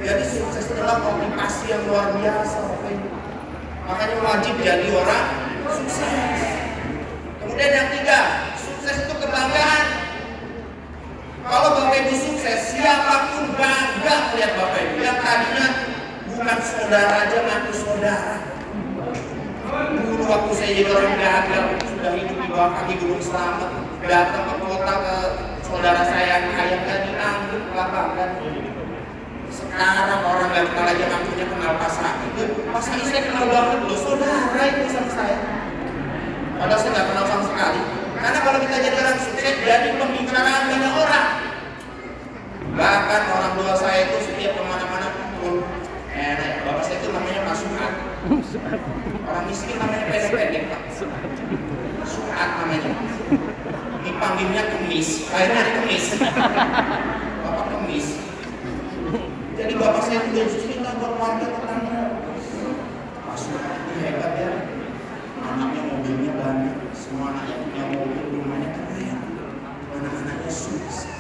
Jadi sukses adalah motivasi yang luar biasa. Makanya wajib jadi orang sukses. Kemudian yang ketiga, sukses itu kebanggaan. Kalau Bapak Ibu sukses, siapapun bangga melihat Bapak Ibu. Yang tadinya bukan saudara aja ngaku saudara. Dulu waktu saya jadi orang gagal, sudah hidup di bawah kaki Gunung Slamet, datang ke kota ke saudara saya yang kaya kan dianggap bangga. Sekarang orang gak kenal aja ngakunya kenal pasangan itu. Pasangan saya kenal banget loh, saudara itu sama saya. Padahal saya gak kenal sama sekali. Karena kalau kita jadi orang sukses, jadi pembicaraan banyak orang. Bahkan orang tua saya itu setiap kemana-mana pun bapak saya itu namanya Pak Suat. Orang miskin namanya pendek-pendek Pak Suat namanya. Dipanggilnya Kemis, akhirnya ada Kemis. Bapak Kemis. Jadi bapak saya itu cerita buat warga tetangga. Pak Suat itu hebat ya. Anaknya mobilnya banyak, semua anaknya punya mobil, rumahnya keren, anak-anaknya sukses.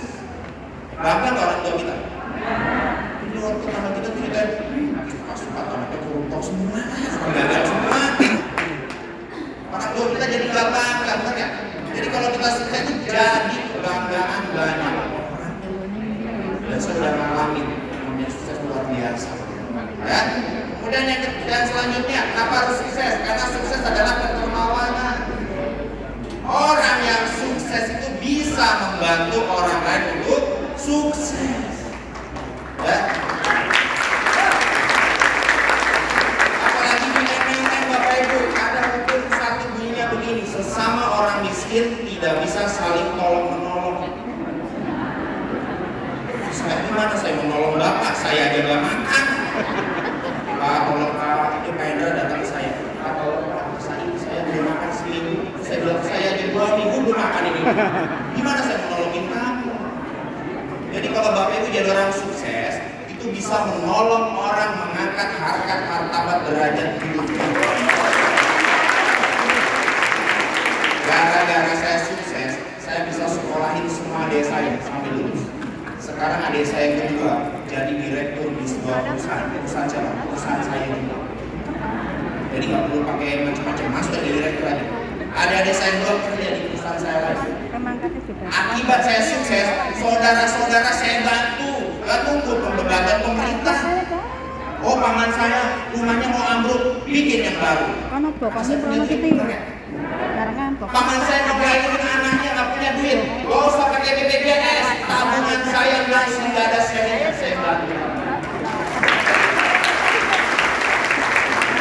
Bangga nggak orang tua kita? Ini waktu anak kita cerita, Pak Suat anaknya koruptor semua, gagal semua. Orang tua kita jadi nggak bangga, benar ya? Jadi kalau kita sukses itu jadi kebanggaan banyak orang. Dan saya sudah ngalamin, namanya sukses luar biasa. Ya? Kemudian yang selanjutnya, kenapa harus sukses? Karena sukses adalah kedermawanan. Orang yang sukses itu bisa membantu orang lain untuk sukses. Ya. Apalagi nenek-nenek Bapak Ibu, ada hukum satu bunyinya begini, sesama orang miskin tidak bisa saling tolong-menolong. Saya gimana saya menolong Bapak? Saya aja gak makan. Pak, tolong Pak, itu Pak Hendra datang ke saya. Pak, tolong Pak, saya belum makan seminggu. Saya bilang, saya aja 2 minggu belum makan ini. Gimana saya menolongin kamu? Jadi kalau Bapak Ibu jadi orang sukses, itu bisa menolong orang mengangkat harkat martabat derajat hidup. Gara-gara saya sukses, saya bisa sekolahin semua adik saya sampai lulus. Sekarang adik saya yang kedua jadi direktur di sebuah perusahaan saya juga. Jadi nggak perlu pakai macam-macam, masuk jadi direktur aja. Adik-adik saya dua kerja di perusahaan saya lagi. Akibat saya sukses, saudara-saudara saya bantu, nggak tunggu pembebanan pemerintah. Oh, paman saya rumahnya mau ambruk, bikin yang baru. Paman saya mau bayarin anaknya nggak punya duit, gak usah pakai BPJS, tabungan saya langsung nggak ada sekalinya, saya bantu.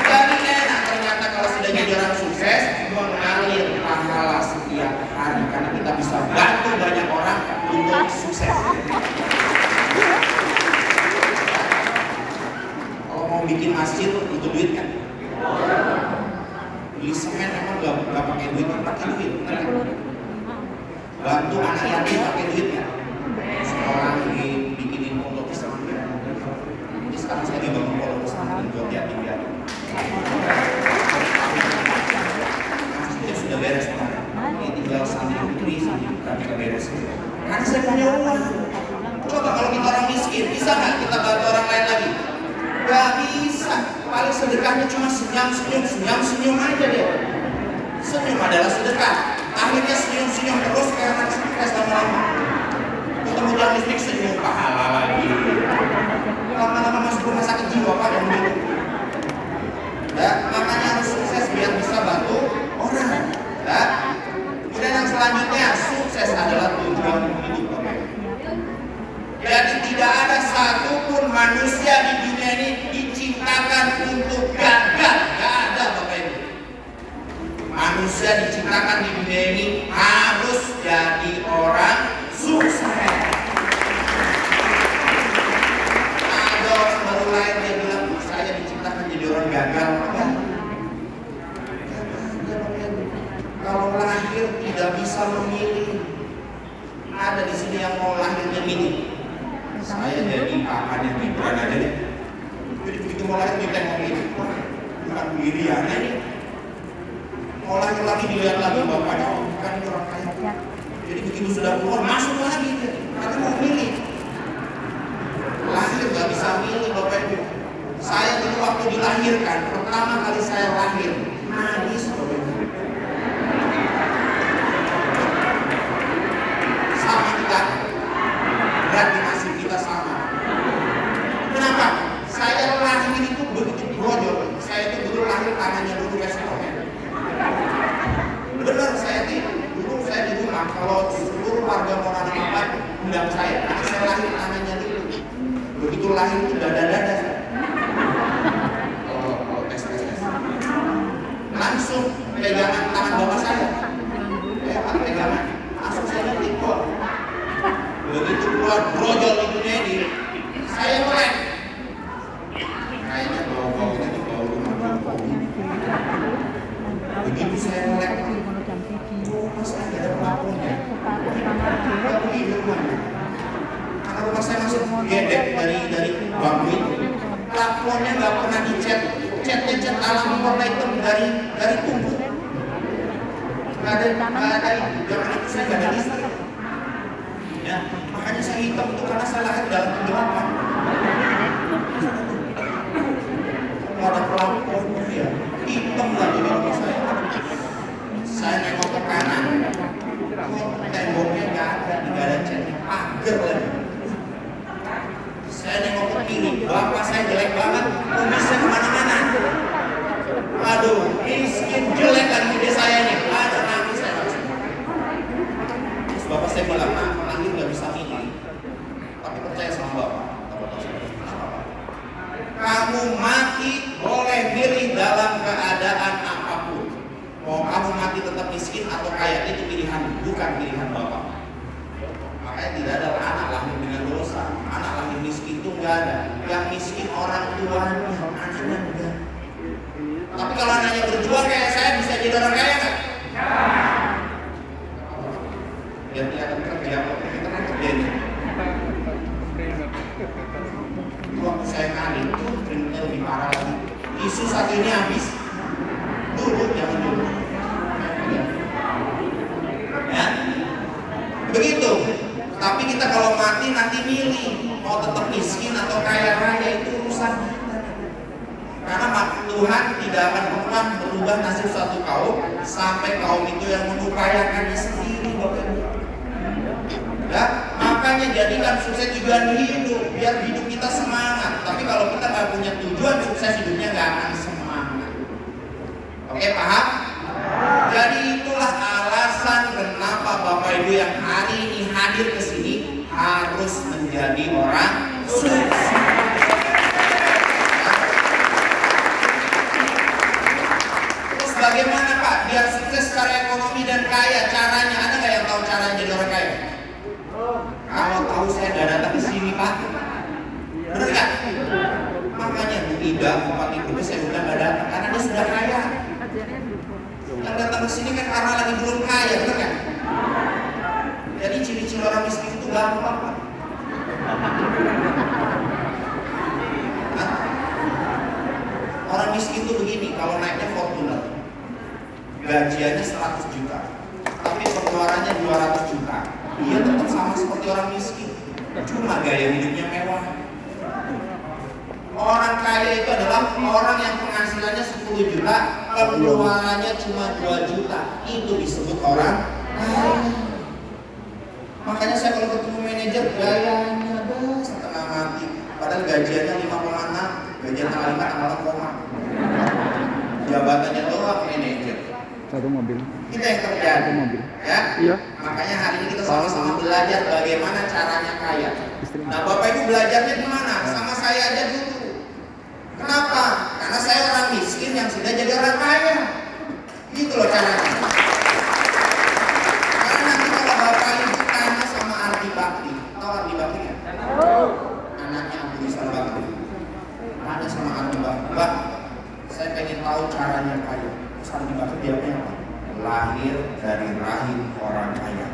Jadi enak ternyata kalau sudah jadi orang sukses, mengalir pahala setiap hari karena kita bisa bantu banyak orang untuk sukses. Kalau mau bikin masjid butuh duit kan? Beli semen emang nggak pakai duit, pakai duit. Bantu anak yatim pakai duit ya. Sekolah bikinin pondok pesantren. Jadi sekarang saya dibangun pondok pesantren buat yatim piatu. Masjidnya sudah beres Pak. Ini tinggal santri putri sini kami beres. Karena saya punya uang. Coba kalau kita orang miskin, bisa nggak kita bantu orang lain lagi? Gak bisa. Paling sedekahnya cuma senyum aja deh. Senyum adalah sedekah. Akhirnya senyum terus karena stres lama-lama. Ketemu jalan listrik senyum pahala lagi. Lama-lama masuk rumah sakit jiwa Pak dan begitu. Ya, makanya harus sukses biar bisa bantu orang. Ya. Kemudian yang selanjutnya, sukses adalah tujuan hidup Bapak. Jadi tidak ada satupun manusia di dunia ini diciptakan untuk gagal. Gak ada Bapak Ibu. Manusia diciptakan di dunia ini harus jadi orang sukses. Ada orang baru lahir dia bilang saya diciptakan jadi orang gagal. Kalau lahir tidak bisa memilih, ada di sini yang mau lahirnya milih. Saya jadi kakaknya Gibran aja deh. Jadi begitu mau lahir kita mau milih, bukan pilihannya nih. Mau lahir lagi dilihat lagi bapaknya, oh bukan ini orang kaya. Jadi begitu sudah keluar masuk lagi, karena mau milih. Lahir nggak bisa milih. lahir itu dada-dada. Kalau tes. Langsung pegangan tangan bapak saya. Pegangan. Langsung saya ngetik kok. Begitu keluar brojol di dunia ini, saya melek. Kayaknya bau-bau itu bau rumah Jokowi. Begitu saya melek, rumah saya tidak ada plafonnya. Tidak begitu rumahnya. Karena rumah saya masih gedek dari bambu itu. Plafonnya nggak pernah dicat. Catnya cat alami warna hitam dari tubuh. Nggak ada zaman itu saya nggak ada listrik. Ya, makanya saya hitam itu karena saya lahir dalam kegelapan. Kalau ada pelafonnya ya, hitam lagi di rumah saya. Saya nengok ke kanan, temboknya nggak ada catnya, pagar lagi. Saya nengok ke kiri, bapak saya jelek banget, kumisnya kemana-mana. Aduh, miskin jelek kan ide saya nih, ada nangis saya langsung. Terus bapak saya bilang, lahir nggak bisa milih, tapi percaya sama bapak. Kamu mati boleh milih dalam keadaan apapun. Mau kamu mati tetap miskin atau kaya, itu pilihan, bukan pilihan bapak. Makanya tidak ada anak lahir dengan dosa, anak lahir miskin itu nggak ada. Yang miskin orang tuanya, anaknya enggak. Tapi kalau anaknya berjuang kayak saya, bisa jadi orang kaya nggak? Biar dia akan kerja, kita kan kerja ini. Waktu saya kali itu printnya lebih parah lagi. Isu satu ini habis. Dulu, jangan dulu. Ya, begitu. Tapi kita kalau mati nanti milih mau tetap miskin atau kaya raya, itu urusan kita. Karena Tuhan tidak akan pernah berubah nasib suatu kaum sampai kaum itu yang mengupayakannya sendiri, Bapak Ibu. Ya, makanya jadikan sukses tujuan hidup, biar hidup kita semangat. Tapi kalau kita nggak punya tujuan, sukses hidupnya nggak akan semangat. Oke, paham? Jadi itulah alasan kenapa Bapak Ibu yang hari ini hadir ke sini harus menjadi orang sukses. Terus bagaimana Pak biar sukses secara ekonomi dan kaya? Caranya ada nggak yang tahu cara jadi orang kaya? Kalau tahu saya nggak datang ke sini Pak, benar nggak? Makanya Bu Ida, Bupati Kudus saya bilang nggak datang karena dia sudah kaya. Yang datang ke sini kan karena lagi belum kaya, benar nggak? Jadi ciri-ciri orang miskin itu gampang Pak. Orang miskin itu begini, kalau naiknya Fortuner, gajiannya 100 juta, tapi pengeluarannya 200 juta. Dia tetap sama seperti orang miskin, cuma gaya hidupnya mewah. Orang kaya itu adalah orang yang penghasilannya 10 juta, pengeluarannya cuma 2 juta. Itu disebut orang kaya. Makanya saya kalau ketemu manajer, gayanya setengah mati. Padahal gajiannya 5,6, gajian tanggal 5 tanggal 6, jabatannya doang manajer. Satu mobil. Kita yang terjadi. Satu mobil. Ya? Iya. Makanya hari ini kita sama-sama belajar bagaimana caranya kaya. Nah, Bapak Ibu belajarnya di mana? Sama saya aja dulu. Kenapa? Karena saya orang miskin yang sudah jadi orang kaya. Gitu loh caranya. Karena nanti kalau Bapak Ibu tanya sama Ardi Bakti, tahu Ardi Bakti kan? Anaknya Abu Rizal Bakti. Tanya sama Ardi Bakti, Mbak, saya pengen tahu caranya kaya. Terus Ardi Bakti jawabnya apa? Lahir dari rahim orang kaya.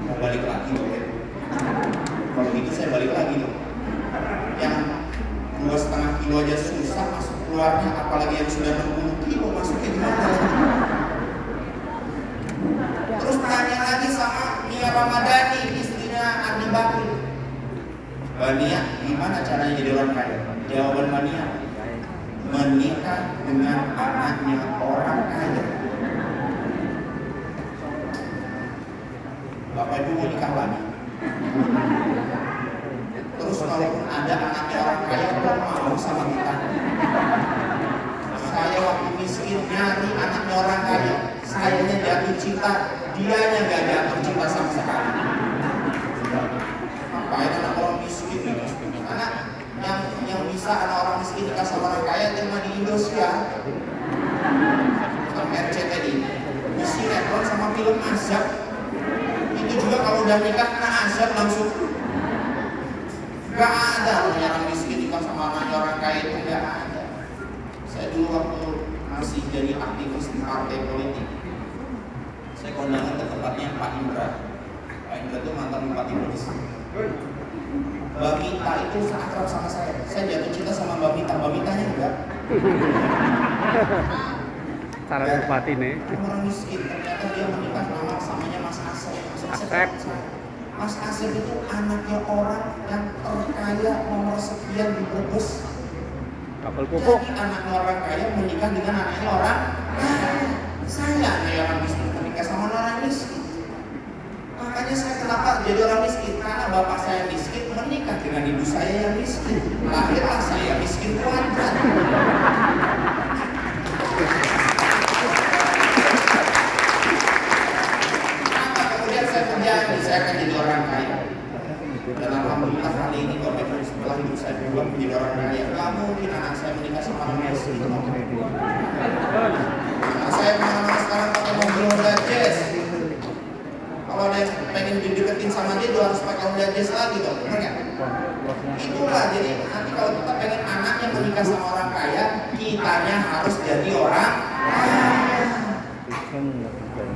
Mau balik lagi loh ya. Kalau gitu saya balik lagi loh. Yang 2,5 kilo aja susah masuk keluarnya, apalagi yang sudah 60 kilo masuknya gimana lagi? Terus tanya lagi sama Nia Ramadhani, istrinya Ardi Bakri. Mbak Nia, gimana caranya jadi orang kaya? Jawaban Mbak Nia, menikah dengan anaknya orang kaya. Bapak Ibu mau nikah lagi? Terus kalaupun ada anaknya orang kaya, kok mau sama kita? Saya waktu miskin nyari anaknya orang kaya, sayanya jatuh cinta, dianya gak jatuh cinta sama sekali. Ngapain anak orang miskin? Karena bisa anak orang miskin nikah sama orang kaya cuma di Indosiar sama RCTI, di sinetron sama film azab. Itu juga kalau udah nikah kena azab langsung. Gak ada orang miskin nikah sama orang kaya, itu gak ada. Saya dulu waktu masih jadi aktivis di partai politik, saya kondangan ke tempatnya Pak Indra. Pak Indra itu mantan Bupati Brebes. Mbak Mita itu akrab sama saya. Saya jatuh cinta sama Mbak Mita. Mbak Mitanya enggak. Cara bupati nih. Orang miskin, ternyata dia menikah sama samanya Mas Asep. Mas Asep itu anaknya orang yang terkaya nomor sekian di Brebes. Kapal pupuk. Jadi anaknya orang kaya menikah dengan anaknya orang kaya. Saya anaknya orang miskin menikah sama orang miskin. Makanya saya kenapa jadi orang miskin? Karena bapak saya miskin menikah dengan ibu saya yang miskin. Lahirlah saya miskin kuadrat. Maka kemudian saya berjanji saya akan jadi orang kaya. Dan alhamdulillah kali ini Bapak Ibu setelah hidup saya berubah menjadi orang kaya. Gak mungkin anak saya menikah sama orang miskin. Anak saya mana sekarang pakai mobil Honda Jazz. Kalau ada yang pengen dideketin sama dia, dia harus pakai Honda Jazz lagi dong, benar nggak? Itulah, jadi nanti kalau kita pengen anaknya menikah sama orang kaya, kitanya harus jadi orang kaya.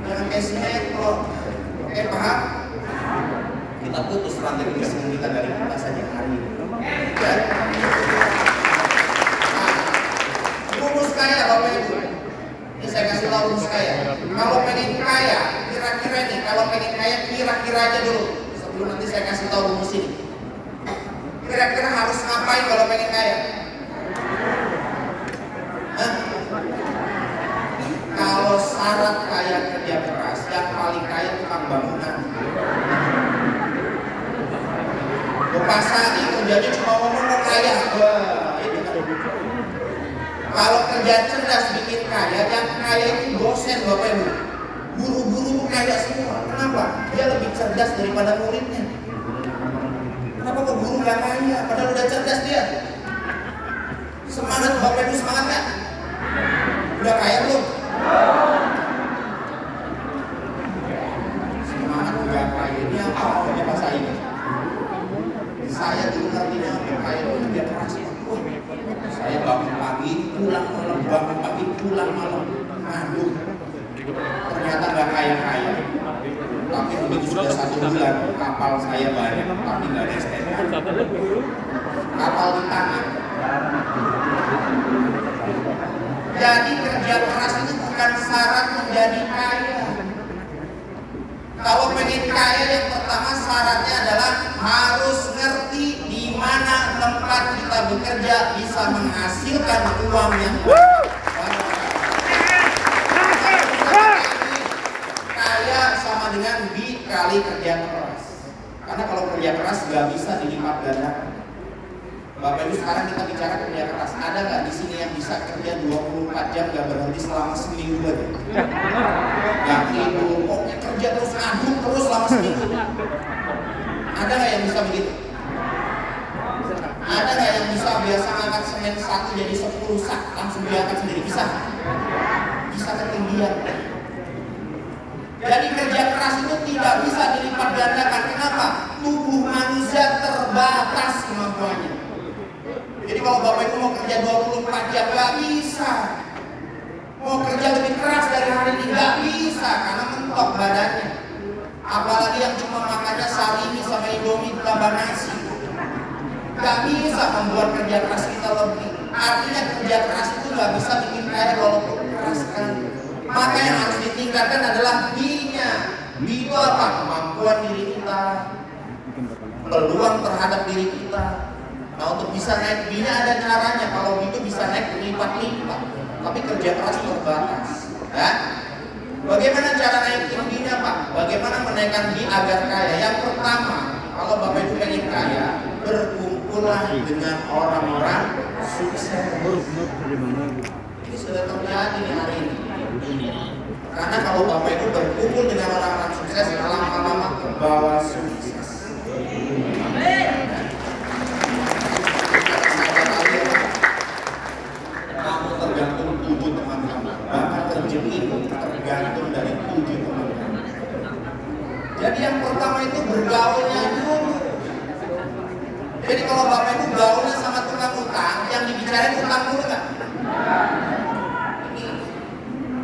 Jangan kayak sinetron. Oke, paham? Kita putus rantai kemiskinan kita dari kita saja hari ini. Ya? Rumus kaya Bapak Ibu. Ini saya kasih tahu rumus kaya. Kalau pengen kaya, kira-kira nih, kalau pengen kaya kira-kira aja dulu. Sebelum nanti saya kasih tahu rumus ini. Kira-kira harus ngapain kalau pengen kaya? Hah? Kalau syarat kaya kerja keras, yang paling kaya tukang bangunan. Pasar nih kerjanya cuma ngomong kaya. Wah, itu kan. Kalau kerja cerdas bikin kaya, yang kaya itu dosen Bapak Ibu. Guru-guru itu kaya semua. Kenapa? Dia lebih cerdas daripada muridnya. Kenapa kok guru nggak kaya? Padahal udah cerdas dia. Semangat Bapak Ibu, semangat nggak? Udah kaya belum? Semangat udah kaya. Ini apa namanya bahasa ini? Saya dulu artinya kaya itu kerja keras. Saya bangun pagi, pulang malam, bangun pagi, pulang malam. Aduh, ternyata nggak kaya-kaya. Tapi begitu sudah 1 bulan, kapal saya banyak, tapi nggak ada STNK. Kapal di tangan. Jadi kerja keras itu bukan syarat menjadi kaya. Kalau pengen kaya, yang pertama syaratnya adalah harus ngerti di mana tempat kita bekerja bisa menghasilkan uang yang banyak. Kaya sama dengan dikali kerja keras. Karena kalau kerja keras nggak bisa dilipat gandakan. Bapak Ibu, sekarang kita bicara kerja keras. Ada nggak di sini yang bisa kerja 24 jam nggak berhenti selama seminggu aja? Nggak tidur, pokoknya kerja terus ngaduk terus selama seminggu. Ada nggak yang bisa begitu? Ada nggak yang bisa biasa ngangkat semen 1 jadi 10 sak langsung diangkat sendiri? Bisa? Bisa ketinggian. Jadi kerja keras itu tidak bisa dilipat gandakan. Kenapa? Tubuh manusia terbatas kemampuannya. Jadi kalau Bapak Ibu mau kerja 24 jam nggak bisa. Mau kerja lebih keras dari hari ini nggak bisa karena mentok badannya. Apalagi yang cuma makannya sarimi sama indomie tambah nasi. Nggak bisa membuat kerja keras kita lebih. Artinya kerja keras itu nggak bisa bikin kaya walaupun keras sekali. Maka yang harus ditingkatkan adalah B-nya. B itu apa? Kemampuan diri kita, peluang terhadap diri kita. Nah, untuk bisa naik B-nya ada caranya. Kalau gitu bisa naik berlipat-lipat. Tapi kerja keras terbatas. Ya? Bagaimana cara naikin B-nya, Pak? Bagaimana menaikkan B agar kaya? Yang pertama, kalau Bapak Ibu pengen kaya, berkumpullah dengan orang-orang sukses. Ini sudah terjadi nih hari ini. Karena kalau Bapak Ibu berkumpul dengan orang-orang sukses, lama-lama ke bawah sukses. sekalian utang dulu nggak? Ini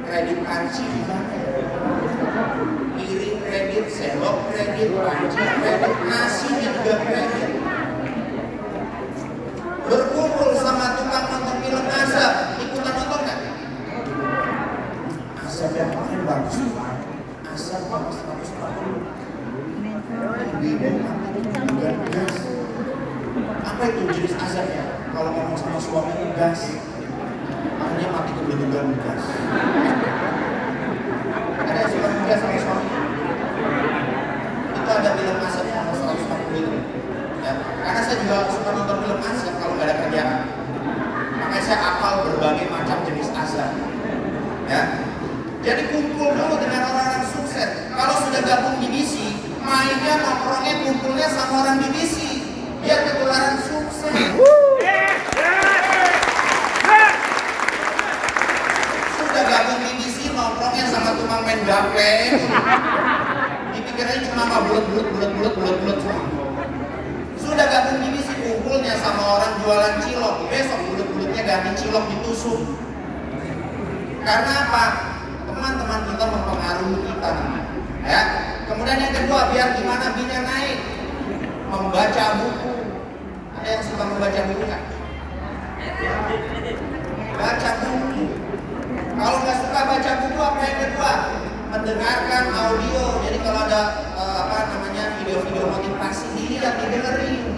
kredit panci gimana? Piring kredit, sendok kredit, panci kredit, nasinya juga kredit. Berkumpul sama tukang nonton film Azab, ikutan nonton nggak? Azab yang paling bagus, Azab yang 140. Gas. Apa itu jenis azabnya? Kalau ngomong sama suami gas, akhirnya mati kebetulan gas. Ada yang suka gas sama suami? Itu ada film azab yang 140 itu. Ya, karena saya juga suka nonton film azab kalau nggak ada kerjaan. Makanya saya hafal berbagai macam jenis azab. Ya, jadi kumpul dulu dengan orang-orang sukses. Kalau sudah gabung divisi, mainnya nongkrongnya kumpulnya sama orang divisi biar ketularan sukses. Sudah gabung divisi nongkrongnya sama tukang main gaple, dipikirnya cuma bulat semua. Sudah gabung divisi kumpulnya sama orang jualan cilok, besok bulat-bulatnya ganti cilok ditusuk. Karena apa? Teman-teman kita mempengaruhi kita, ya. Kemudian yang kedua, biar gimana binya naik, membaca buku. Ada yang suka membaca buku kan? Baca buku. Kalau nggak suka baca buku, apa yang kedua? Mendengarkan audio. Jadi kalau ada video-video motivasi, dilihat, didengerin,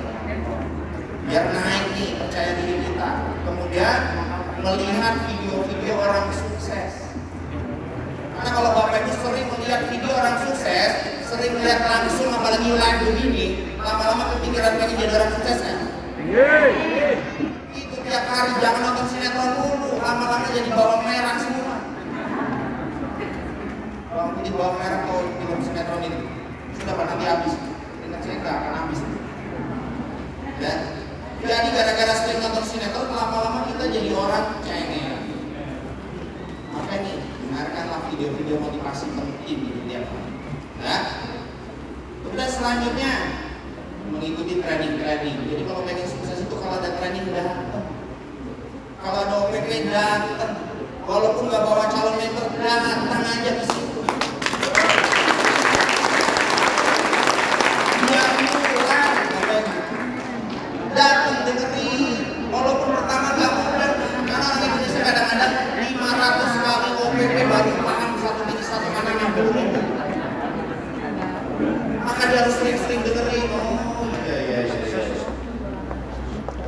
biar naik nih percaya diri kita. Kemudian melihat video-video orang sukses. Karena kalau Bapak Ibu sering melihat video orang sukses, sering melihat langsung apalagi live begini, lama-lama kepikiran pengen jadi orang sukses kan? Itu tiap hari, jangan nonton sinetron dulu, lama-lama jadi bawang merah semua. Bawang putih bawang merah kalau film sinetron ini sudah pernah habis, ingat saya nggak akan habis. Ya, jadi gara-gara sering nonton sinetron, lama-lama kita jadi orang cengeng. Makanya dengarkanlah video-video motivasi penting di tiap hari. Ya. Kemudian selanjutnya mengikuti training. Jadi kalau pengen sukses itu kalau ada training datang. Kalau ada OPP datang. Walaupun nggak bawa calon member datang aja ke situ. Dia pulang, datang dengerin. Walaupun pertama nggak mudah, karena orang Indonesia kadang-kadang 500 kali OPP baru paham satu anak-anak dulu. Maka dia harus sering-sering dengerin. Oh iya.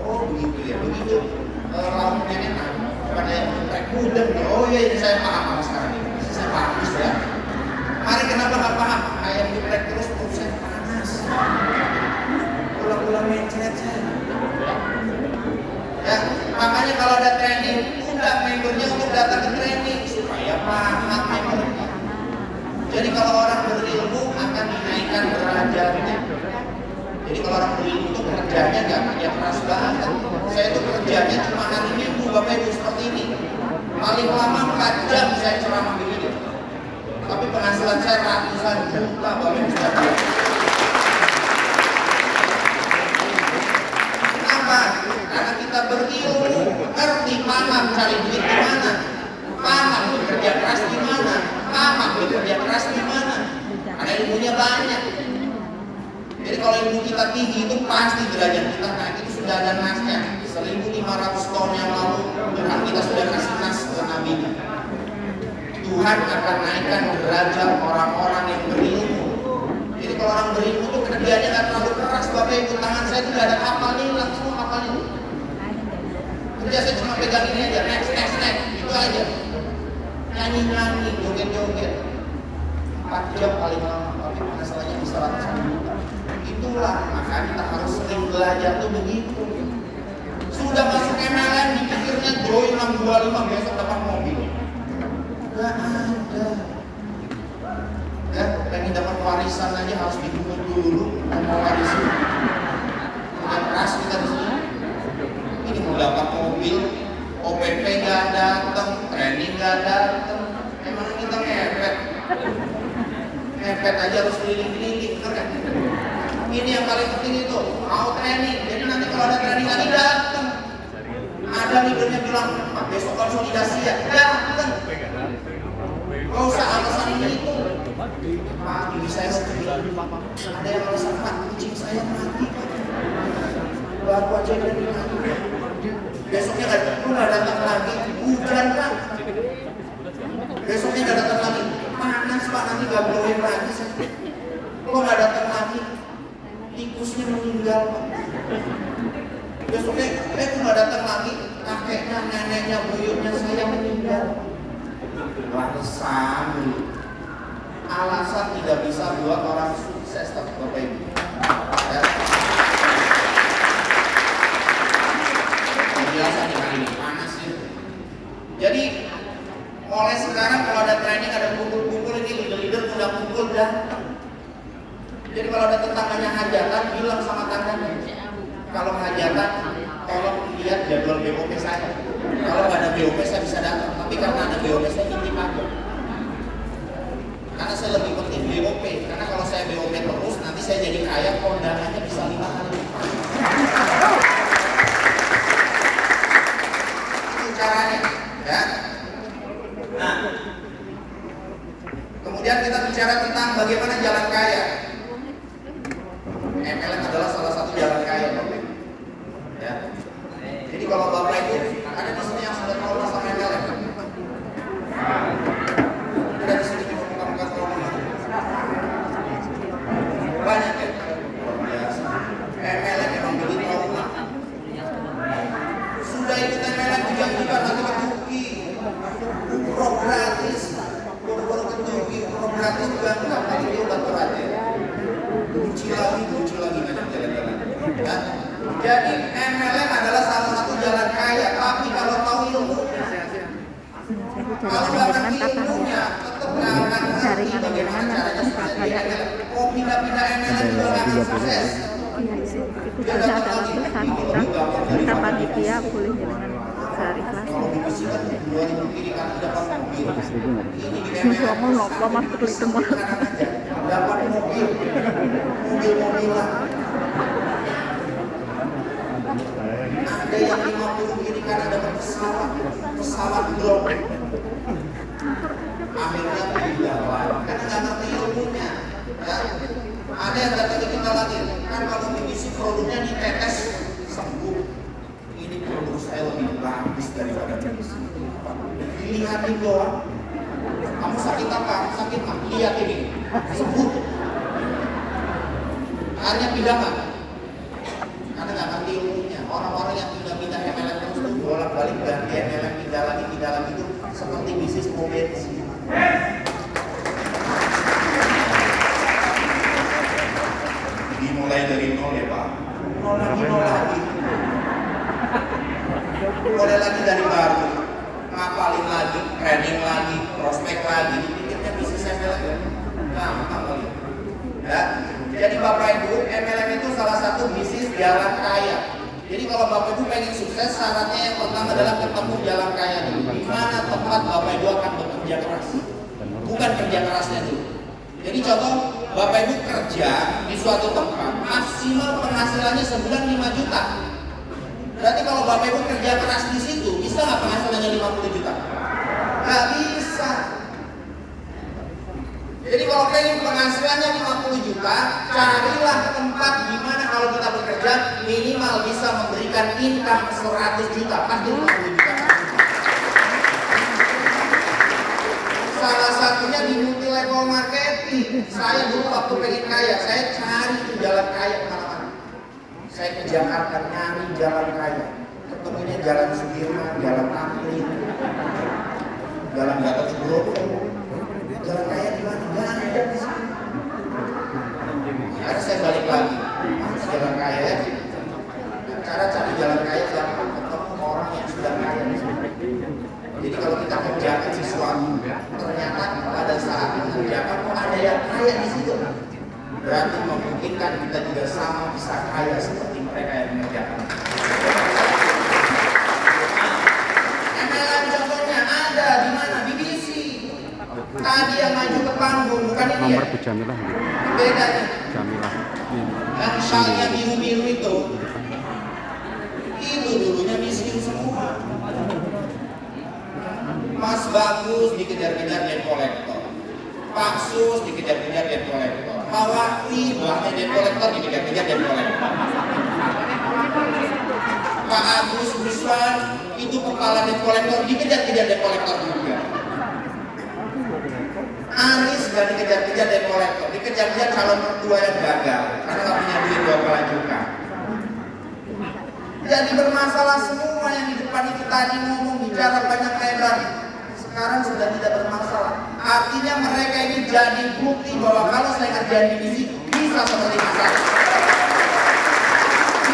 Oh begitu. Lauknya enak. Pada yang trek mudah. Oh iya ini saya paham sekarang ini. Saya paham ya. Hari kenapa nggak paham? Ayam geprek terus perut saya panas. Pulang-pulang mencret-cret. Ya, makanya kalau ada training, undang membernya untuk datang ke training supaya paham membernya. Jadi kalau orang berilmu akan dinaikkan derajatnya. Jadi kalau orang berilmu itu kerjanya nggak kerja keras banget. Saya itu kerjanya cuma hari Minggu, Bapak Ibu seperti ini. Paling lama 4 jam saya ceramah begini. Tapi penghasilan saya ratusan juta, Bapak Ibu sekalian. Kenapa? Karena kita berilmu, ngerti, paham cari duit di mana, paham bekerja keras di mana, paham bekerja keras di mana. Karena ilmunya banyak. Jadi kalau ilmu kita tinggi itu pasti derajat kita naik. Itu sudah ada nasnya. 1.500 tahun yang lalu Tuhan kita sudah kasih nas ke Nabi. Tuhan akan naikkan derajat orang-orang yang berilmu. Jadi kalau orang berilmu itu kerjanya nggak terlalu keras. Bapak Ibu, tangan saya itu nggak ada kapal ini, langsung kapal ini. Kerja saya cuma pegang ini aja, next, itu aja. Nyanyi, joget-joget. 4 jam paling lama, tapi masalahnya bisa ratusan juta. Itulah, maka kita harus sering belajar tuh begitu. Sudah masuk MLM, dipikirnya join 625 besok dapat mobil. Gak ada. Ya, pengen dapat warisan aja harus dipungut dulu, mau warisan. Kerja keras kita di sini. Ini mau dapat mobil, OPP gak datang, training gak datang. Emang kita ngepet aja harus keliling-keliling, bener kan? Ini yang paling penting itu, mau training. Jadi nanti kalau ada training lagi datang. Ada Ada leadernya bilang, Pak besok konsolidasi ya. Datang. Gak usah alasan ini itu. Pak, ini saya sedih. Ada yang alasan, Pak, kucing saya mati. Baru aja dari mati. Besoknya nggak datang lagi. Hujan, Pak. Besoknya nggak datang lagi. Panas, Pak, nanti nggak boleh lagi. Kok nggak datang lagi? Tikusnya meninggal, Pak. Besoknya, kok nggak datang lagi? Kakeknya, neneknya, buyutnya saya meninggal. Alasan tidak bisa buat orang sukses, Bapak Ibu. Ya. Biasa nih kali ini panas ya. Jadi mulai sekarang kalau ada training, ada kumpul-kumpul, ini leader-leader udah kumpul datang. Jadi kalau ada tetangganya hajatan, bilang sama tangganya, kalau hajatan tolong lihat jadwal BOP saya. Kalau nggak ada BOP saya bisa datang, tapi karena ada BOP saya intip aja. Karena saya lebih penting BOP, karena kalau saya BOP terus nanti saya jadi kaya, kondangannya bisa 5 kali. Itu caranya, ya. Nah, kemudian kita bicara tentang bagaimana jalan kaya. MLM adalah salah satu jalan kaya, Bapak. Ya. Jadi kalau Bapak itu ada di sini yang sudah tahu sama MLM. Ada di sini cuma bukan trauma. Banyak ya. Biasa. MLM memang begitu trauma. Sudah ikut MLM juga nanti ketuki. Umroh gratis. Baru ketuki, umroh gratis juga enggak. Tadi dia udah berat ya. Kunci lagi banyak jalan-jalan. Ya. Jadi MLM adalah salah satu jalan kaya, tapi kalau tahu ilmu, kalau nggak ngerti ilmunya, tetap nggak akan ngerti bagaimana caranya sukses di MLM. Mau pindah-pindah MLM juga nggak akan sukses. Itu saja adalah pesan kita panitia boleh dengan sehari kelas. Semua mau lupa mas terus semua. Dapat mobil-mobilan. Ada yang 50 kirikan, ada pesawat drone. Akhirnya tidak lain, karena nggak ngerti ilmunya. Ya. Ada yang datang ke kita lagi, kan kalau mengisi produknya ditetes sembuh. Ini produk saya lebih bagus daripada mengisi. Dilihatin doang. Kamu sakit apa? Sakit mah? Lihat ini, sembuh. Akhirnya pindah mah? Karena nggak ngerti ilmunya. Orang-orang yang pindah-pindah MLM terus tuh bolak-balik ganti MLM, pindah lagi itu seperti bisnis mobil. Dimulai dari nol ya Pak. Nol lagi. Mulai lagi dari baru. Ngapalin lagi, training lagi, prospek lagi. Dipikirnya bisnis MLM. Gampang kali. Ya. Jadi Bapak Ibu, MLM itu salah satu bisnis jalan kaya. Jadi kalau Bapak Ibu pengen sukses, syaratnya yang pertama adalah ketemu jalan kaya dulu. Di mana tempat Bapak Ibu akan bekerja keras. Bukan kerja kerasnya dulu. Jadi contoh, Bapak Ibu kerja di suatu tempat, maksimal penghasilannya sebulan 5 juta. Berarti kalau Bapak Ibu kerja keras di situ, bisa nggak penghasilannya 50 juta? Nggak bisa. Jadi kalau pengen penghasilannya 50 juta, carilah tempat di mana kalau kita bekerja minimal bisa memberikan income 100 juta, pasti 50 juta. Salah satunya di multi level marketing. Saya dulu waktu pengen kaya, saya cari jalan kaya kemana-mana. Saya ke Jakarta nyari jalan kaya, ketemunya jalan Sudirman, jalan Tamrin, jalan Gatot Subroto. Jalan kaya di mana? Nggak ada di sini. Akhirnya saya balik lagi. Mana jalan kaya ya? Cara cari jalan kaya gampang, ketemu orang yang sudah kaya di sini. Jadi kalau kita kerjakan sesuatu, ternyata pada saat mengerjakan kok ada yang kaya di situ. Berarti memungkinkan kita juga sama bisa kaya seperti mereka yang mengerjakan. MLM contohnya ada di mana? Di BC. Tadi yang maju ke panggung, bukan ini ya? Nomor Bu Jamilah. Beda nih. Jamilah. Yang shawlnya biru-biru itu dulunya miskin semua. Mas Bagus dikejar-kejar debt collector, Pak Sus dikejar-kejar debt collector, Pak Wakti bahkan debt collector dikejar-kejar debt collector, Pak Agus Ruslan itu kepala debt collector dikejar-kejar debt collector juga. Aris gak dikejar-kejar debt collector, dikejar-kejar calon mertua yang gagal karena gak punya duit 2 kali juga. Jadi bermasalah semua yang di depan itu tadi ngomong bicara banyak lebar. Sekarang sudah tidak bermasalah. Artinya mereka ini jadi bukti bahwa kalau saya kerjain di sini bisa seperti Mas Ari,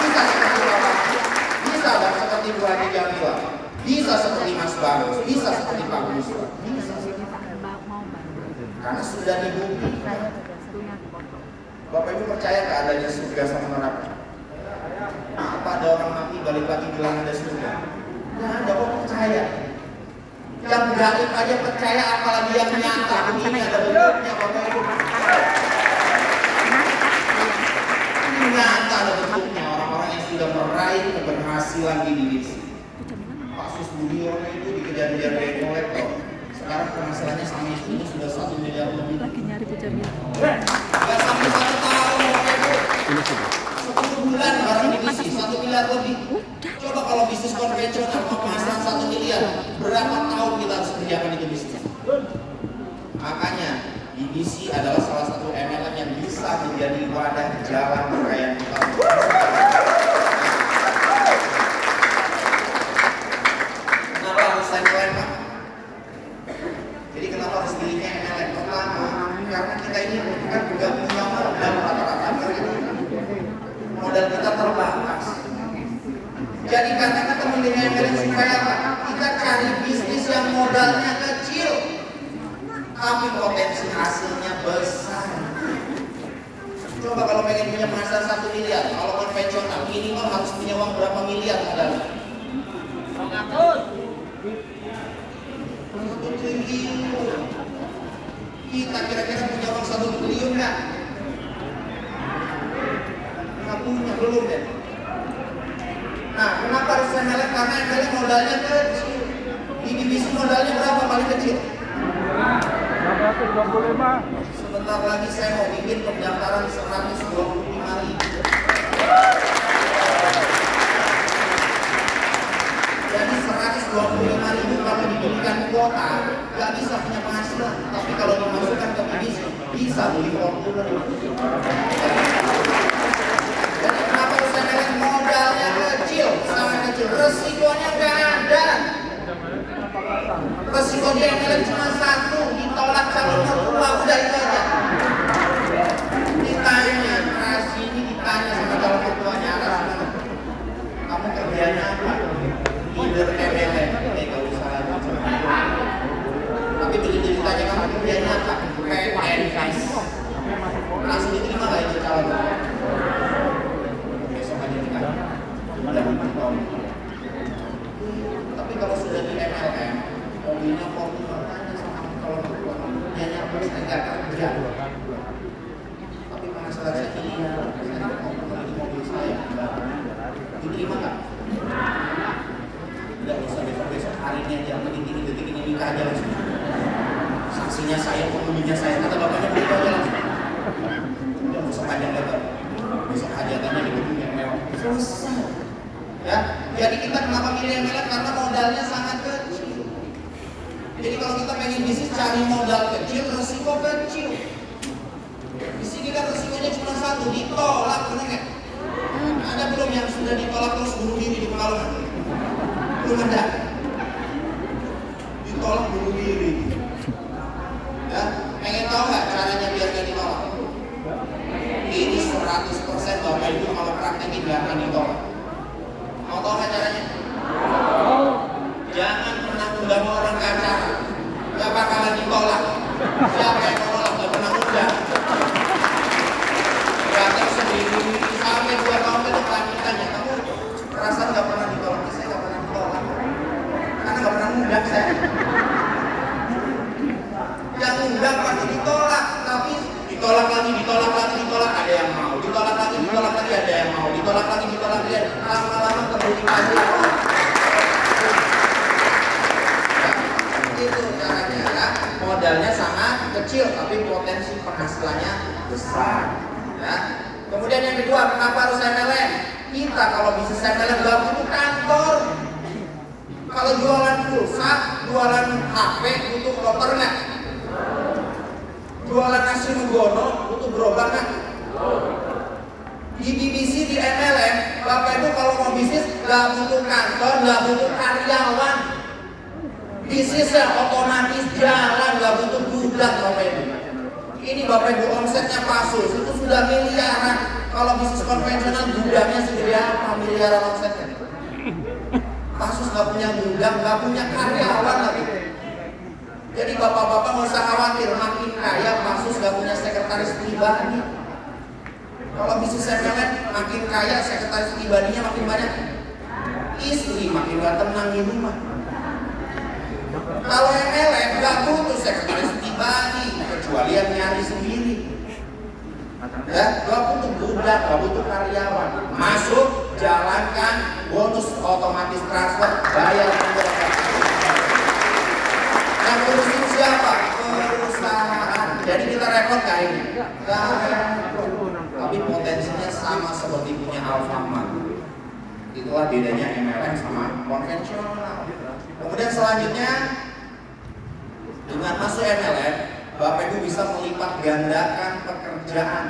bisa seperti Bapak, bisa seperti Bu Haji Jamila, bisa seperti Mas Bagus, bisa seperti Pak Buswa, bisa. Karena sudah dibuktikan. Bapak Ibu percaya nggak adanya surga sama neraka? Apa ada orang mati balik lagi bilang ada surga? Nggak ada, kok percaya. Yang gaib aja percaya, apalagi yang nyata. Ini ada bentuknya Bapak Ibu. Ini nyata ada bentuknya, orang-orang yang sudah meraih keberhasilan di diri. Pak Sus Budiono itu dikejar-kejar debt collector. Sekarang penghasilannya sama istrinya sudah 1 miliar lebih. Lagi nyari Bu Jamila. Gak sampai 1 tahun Bapak Ibu. Ini sudah. 10 bulan barang bisnis 1 miliar lebih. Coba kalau bisnis konvensional mau penghasilan 1 miliar, berapa tahun kita harus kerjakan itu bisnis? Makanya BBC adalah salah satu MLM yang bisa menjadi wadah jalan kekayaan kita. Kenapa harus MLM, Pak? Jadi kenapa harus pilihnya MLM? Pertama, karena kita ini kan juga punya modal rata-rata modal kita terbatas. Jadi karena kita memilih MLM supaya apa? Kita cari bisnis yang modalnya kecil, tapi potensi hasilnya besar. Coba kalau pengen punya penghasilan 1 miliar, kalau konvensional minimal harus punya uang berapa miliar modalnya? 1 triliun. Kita kira-kira punya uang 1 triliun nggak? Nggak punya, belum deh. Nah, kenapa harus MLM? Karena MLM modalnya kecil. Di BBC modalnya berapa paling kecil? 625. Sebentar lagi saya mau bikin pendaftaran 125.000. Jadi 125.000 kalau diberikan kuota nggak bisa punya penghasilan, tapi kalau dimasukkan ke BBC bisa beli Fortuner. Jadi kenapa harus MLM? Modalnya kecil, sangat kecil, resikonya nggak ada. Resiko dia MLM cuma 1, ditolak calon mertua, udah itu aja. Ditanya, Ras ini ditanya sama calon mertuanya, Ras kamu kerjanya apa? Leader MLM, gak usah lagi. Tapi begitu ditanya kamu kerjanya apa? PNS. Langsung diterima gak itu calon? Besok aja ditanya. Tapi kalau sudah di MLM, mobilnya Fortuner, tanya sama calon mertua, kerjanya apa? Saya gak kerja. Tapi penghasilan saya ini, saya mau beli mobil saya. Diterima gak? Tidak usah besok-besok hari ini aja, detik ini nikah aja langsung. Saksinya saya, penghuninya saya, kata bapaknya begitu aja langsung. Tidak usah panjang lebar. Besok hajatannya di gedung yang mewah. Selesai. Ya, jadi kita kenapa milih MLM? Karena modalnya sangat kecil. Jadi kalau kita pengen bisnis cari modal kecil, resiko kecil. Di sini kan resikonya cuma 1, ditolak, benar nggak? Ada belum yang sudah ditolak terus bunuh diri di Pekalongan? Belum ada. Ditolak bunuh diri. Ya, pengen tahu nggak caranya biar nggak ditolak? Ini 100% Bapak Ibu kalau praktekin nggak akan ditolak. Mau tahu nggak caranya? Jangan pernah undang orang ke acara, nggak bakalan ditolak. Siapa yang menolak nggak pernah undang. Datang sendiri sampai 2 tahun ke depan ditanya, kamu perasaan nggak pernah ditolak? Saya nggak pernah ditolak karena nggak pernah undang saya. Yang undang pasti ditolak, tapi ditolak lagi, ada yang mau, ditolak lagi, ada yang mau, ditolak lagi, lama-lama komunikasi. bisnis MLM nggak butuh kantor. Kalau jualan pulsa, jualan HP butuh koper nggak? Jualan nasi nugono butuh gerobak nggak? Di BBC, di MLM, Bapak Ibu kalau mau bisnis nggak butuh kantor, nggak butuh karyawan. Bisnisnya otomatis jalan, nggak butuh gudang Bapak Ibu. Ini Bapak Ibu omsetnya Pasus itu sudah miliaran. Kalau bisnis konvensional gudangnya segede apa, miliaran omsetnya. Pasus nggak punya gudang, nggak punya karyawan lagi. Jadi bapak-bapak nggak usah khawatir, makin kaya Pasus nggak punya sekretaris pribadi. Kalau bisnis MLM makin kaya, sekretaris pribadinya makin banyak. Istri makin gak tenang di rumah. Kalau MLM nggak butuh sekretaris pribadi, kecuali yang nyari sendiri. Ya, nggak butuh budak, nggak butuh karyawan. Masuk, jalankan, bonus otomatis transfer, bayar penggoda. Yang urusin siapa? Perusahaan. Jadi kita rekod kayak ini. Tapi potensinya sama seperti punya Alfamart. Itulah bedanya MLM sama konvensional. Kemudian selanjutnya, dengan masuk MLM, Bapak Ibu bisa melipat gandakan pekerjaan.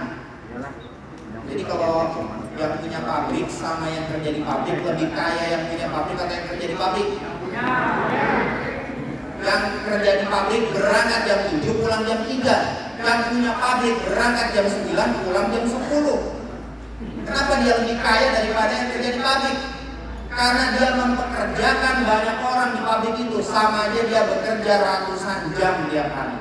Jadi kalau yang punya pabrik sama yang kerja di pabrik, lebih kaya yang punya pabrik atau yang kerja di pabrik? Yang kerja di pabrik berangkat jam 7 pulang jam 3. Yang punya pabrik berangkat jam 9 pulang jam 10. Kenapa dia lebih kaya daripada yang kerja di pabrik? Karena dia mempekerjakan banyak orang di pabrik itu, sama aja dia bekerja ratusan jam tiap hari.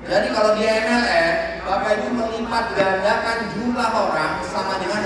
Jadi kalau di MLM, Bapak Ibu melipat gandakan jumlah orang sama dengan